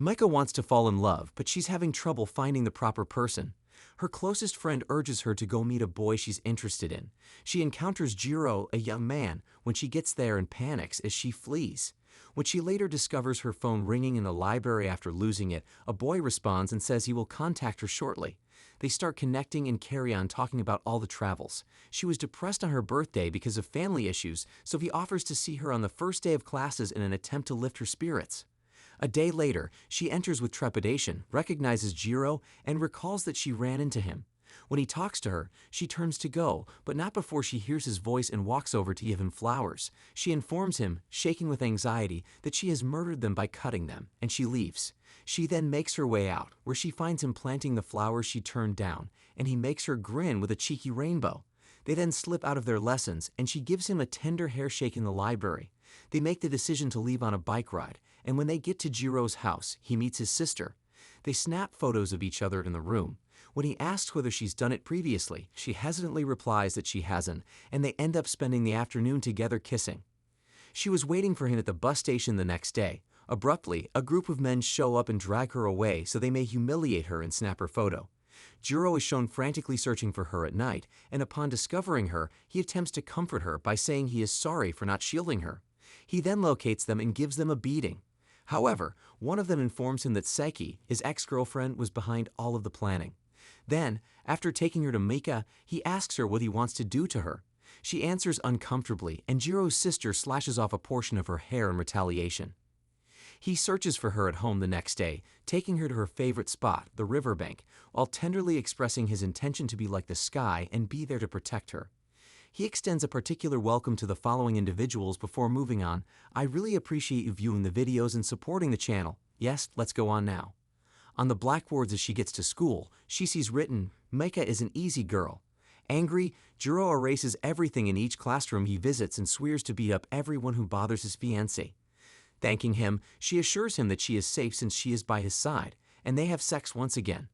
Micah wants to fall in love, but she's having trouble finding the proper person. Her closest friend urges her to go meet a boy she's interested in. She encounters Jiro, a young man, when she gets there and panics as she flees. When she later discovers her phone ringing in the library after losing it, a boy responds and says he will contact her shortly. They start connecting and carry on talking about all the travels. She was depressed on her birthday because of family issues, so he offers to see her on the first day of classes in an attempt to lift her spirits. A day later, she enters with trepidation, recognizes Jiro, and recalls that she ran into him. When he talks to her, she turns to go, but not before she hears his voice and walks over to give him flowers. She informs him, shaking with anxiety, that she has murdered them by cutting them, and she leaves. She then makes her way out, where she finds him planting the flowers she turned down, and he makes her grin with a cheeky rainbow. They then slip out of their lessons, and she gives him a tender hairshake in the library. They make the decision to leave on a bike ride, and when they get to Jiro's house, he meets his sister. They snap photos of each other in the room. When he asks whether she's done it previously, she hesitantly replies that she hasn't, and they end up spending the afternoon together kissing. She was waiting for him at the bus station the next day. Abruptly, a group of men show up and drag her away so they may humiliate her and snap her photo. Jiro is shown frantically searching for her at night, and upon discovering her, he attempts to comfort her by saying he is sorry for not shielding her. He then locates them and gives them a beating. However, one of them informs him that Seki, his ex-girlfriend, was behind all of the planning. Then, after taking her to Mika, he asks her what he wants to do to her. She answers uncomfortably, and Jiro's sister slashes off a portion of her hair in retaliation. He searches for her at home the next day, taking her to her favorite spot, the riverbank, while tenderly expressing his intention to be like the sky and be there to protect her. He extends a particular welcome to the following individuals before moving on. I really appreciate you viewing the videos and supporting the channel. Yes, let's go on now. On the blackboards as she gets to school, she sees written, Micah is an easy girl. Angry, Jiro erases everything in each classroom he visits and swears to beat up everyone who bothers his fiancée. Thanking him, she assures him that she is safe since she is by his side, and they have sex once again.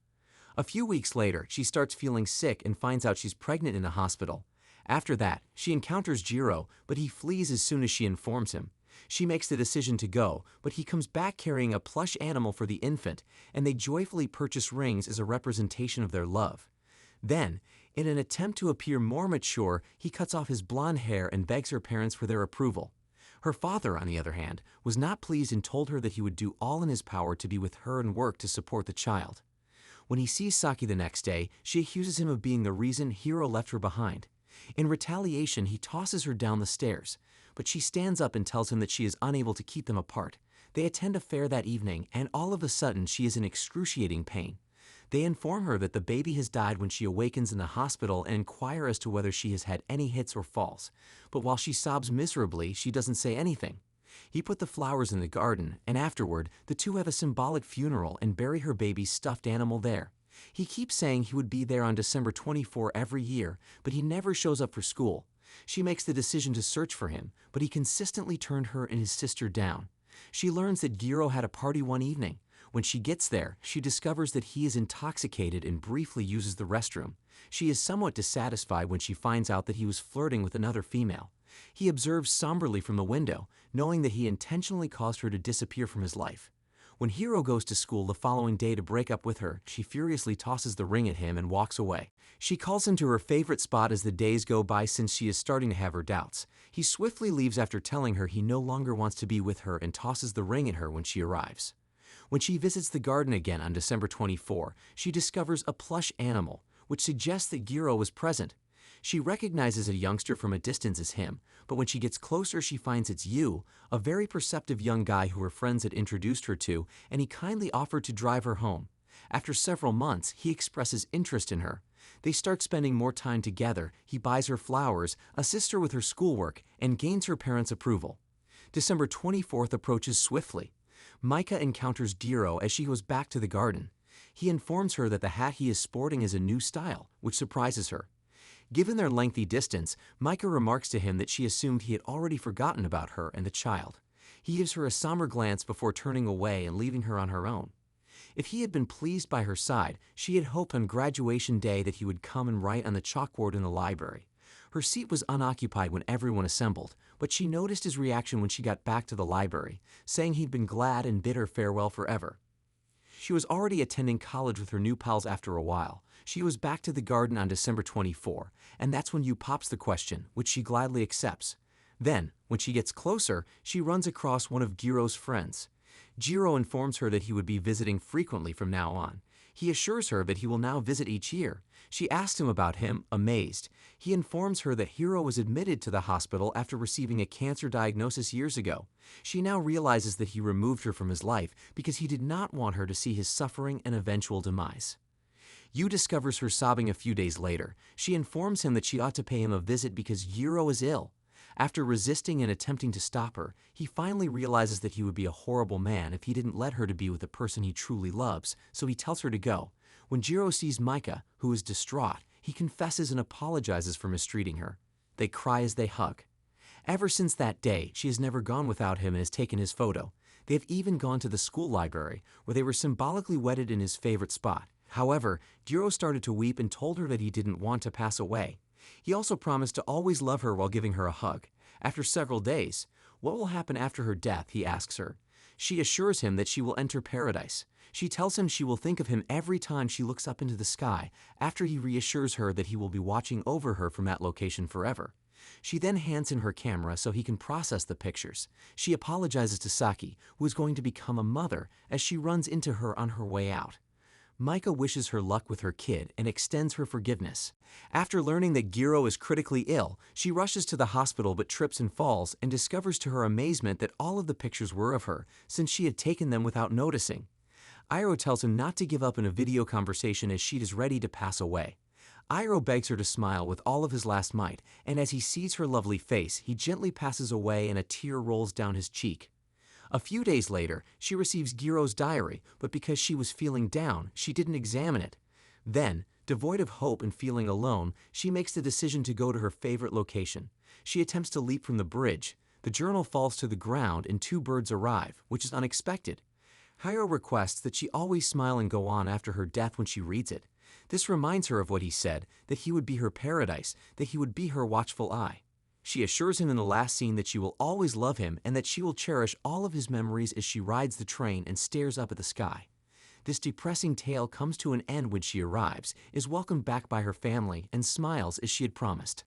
A few weeks later, she starts feeling sick and finds out she's pregnant in a hospital. After that, she encounters Jiro, but he flees as soon as she informs him. She makes the decision to go, but he comes back carrying a plush animal for the infant, and they joyfully purchase rings as a representation of their love. Then, in an attempt to appear more mature, he cuts off his blonde hair and begs her parents for their approval. Her father, on the other hand, was not pleased and told her that he would do all in his power to be with her and work to support the child. When he sees Saki the next day, she accuses him of being the reason Hiro left her behind. In retaliation, he tosses her down the stairs, but she stands up and tells him that she is unable to keep them apart. They attend a fair that evening, and all of a sudden she is in excruciating pain. They inform her that the baby has died when she awakens in the hospital and inquire as to whether she has had any hits or falls, but while she sobs miserably, she doesn't say anything. He put the flowers in the garden, and afterward, the two have a symbolic funeral and bury her baby's stuffed animal there. He keeps saying he would be there on December 24 every year, but he never shows up for school. She makes the decision to search for him, but he consistently turned her and his sister down. She learns that Jiro had a party one evening. When she gets there, she discovers that he is intoxicated and briefly uses the restroom. She is somewhat dissatisfied when she finds out that he was flirting with another female. He observes somberly from the window, knowing that he intentionally caused her to disappear from his life. When Hiro goes to school the following day to break up with her, she furiously tosses the ring at him and walks away. She calls him to her favorite spot as the days go by since she is starting to have her doubts. He swiftly leaves after telling her he no longer wants to be with her and tosses the ring at her when she arrives. When she visits the garden again on December 24, she discovers a plush animal, which suggests that Jiro was present. She recognizes a youngster from a distance as him, but when she gets closer she finds it's Yu, a very perceptive young guy who her friends had introduced her to, and he kindly offered to drive her home. After several months, he expresses interest in her. They start spending more time together, he buys her flowers, assists her with her schoolwork, and gains her parents' approval. December 24th approaches swiftly. Micah encounters Jiro as she goes back to the garden. He informs her that the hat he is sporting is a new style, which surprises her. Given their lengthy distance, Micah remarks to him that she assumed he had already forgotten about her and the child. He gives her a somber glance before turning away and leaving her on her own. If he had been pleased by her side, she had hoped on graduation day that he would come and write on the chalkboard in the library. Her seat was unoccupied when everyone assembled, but she noticed his reaction when she got back to the library, saying he'd been glad and bid her farewell forever. She was already attending college with her new pals after a while. She was back to the garden on December 24, and that's when Yu pops the question, which she gladly accepts. Then, when she gets closer, she runs across one of Giro's friends. Jiro informs her that he would be visiting frequently from now on. He assures her that he will now visit each year. She asks him about him, amazed. He informs her that Hiro was admitted to the hospital after receiving a cancer diagnosis years ago. She now realizes that he removed her from his life because he did not want her to see his suffering and eventual demise. Yu discovers her sobbing a few days later. She informs him that she ought to pay him a visit because Jiro is ill. After resisting and attempting to stop her, he finally realizes that he would be a horrible man if he didn't let her to be with the person he truly loves, so he tells her to go. When Jiro sees Maika, who is distraught, he confesses and apologizes for mistreating her. They cry as they hug. Ever since that day, she has never gone without him and has taken his photo. They have even gone to the school library, where they were symbolically wedded in his favorite spot. However, Jiro started to weep and told her that he didn't want to pass away. He also promised to always love her while giving her a hug. After several days, what will happen after her death, he asks her. She assures him that she will enter paradise. She tells him she will think of him every time she looks up into the sky, after he reassures her that he will be watching over her from that location forever. She then hands him her camera so he can process the pictures. She apologizes to Saki, who is going to become a mother, as she runs into her on her way out. Maika wishes her luck with her kid and extends her forgiveness. After learning that Giro is critically ill, she rushes to the hospital but trips and falls and discovers to her amazement that all of the pictures were of her, since she had taken them without noticing. Iroh tells him not to give up in a video conversation as she is ready to pass away. Iroh begs her to smile with all of his last might, and as he sees her lovely face, he gently passes away and a tear rolls down his cheek. A few days later, she receives Giro's diary, but because she was feeling down, she didn't examine it. Then, devoid of hope and feeling alone, she makes the decision to go to her favorite location. She attempts to leap from the bridge. The journal falls to the ground and two birds arrive, which is unexpected. Hiro requests that she always smile and go on after her death when she reads it. This reminds her of what he said, that he would be her paradise, that he would be her watchful eye. She assures him in the last scene that she will always love him and that she will cherish all of his memories as she rides the train and stares up at the sky. This depressing tale comes to an end when she arrives, is welcomed back by her family, and smiles as she had promised.